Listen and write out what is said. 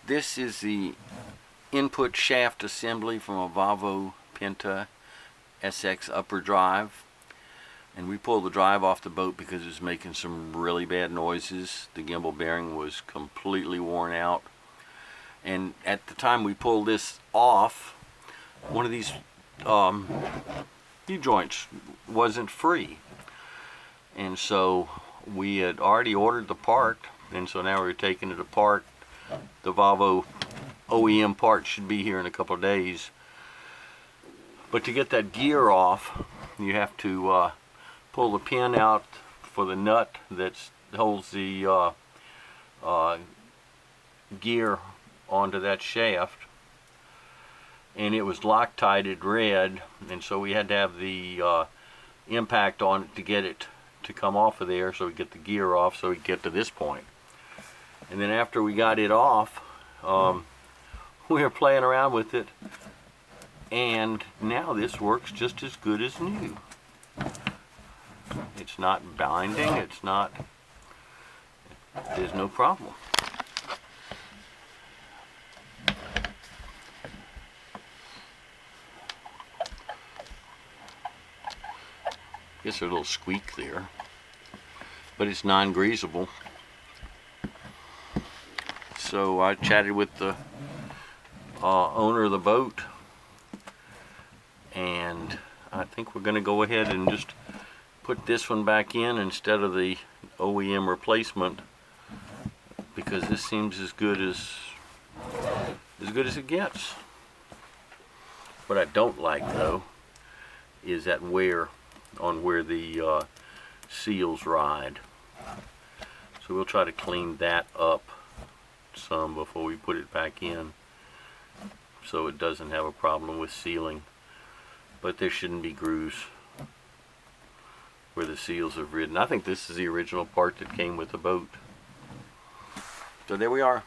This is the input shaft assembly from a Volvo Penta SX upper drive, and we pulled the drive off the boat because it was making some really bad noises. The gimbal bearing was completely worn out, and at the time we pulled this off, one of these U-joints wasn't free, and so we had already ordered the part, and so now we're taking it apart. The Volvo OEM part should be here in a couple of days, but to get that gear off, you have to pull the pin out for the nut that holds the gear onto that shaft, and it was Loctited red, and so we had to have the impact on it to get it to come off of there, so we get the gear off so we get to this point. And then after we got it off, we were playing around with it, and now this works just as good as new. It's not binding, there's no problem. Gets a little squeak there, but it's non-greasable. So I chatted with the owner of the boat, and I think we're going to go ahead and just put this one back in instead of the OEM replacement, because this seems as good as it gets. What I don't like though is that wear on where the seals ride. So we'll try to clean that up some before we put it back in, so it doesn't have a problem with sealing. But there shouldn't be grooves where the seals have ridden. I think this is the original part that came with the boat. So there we are.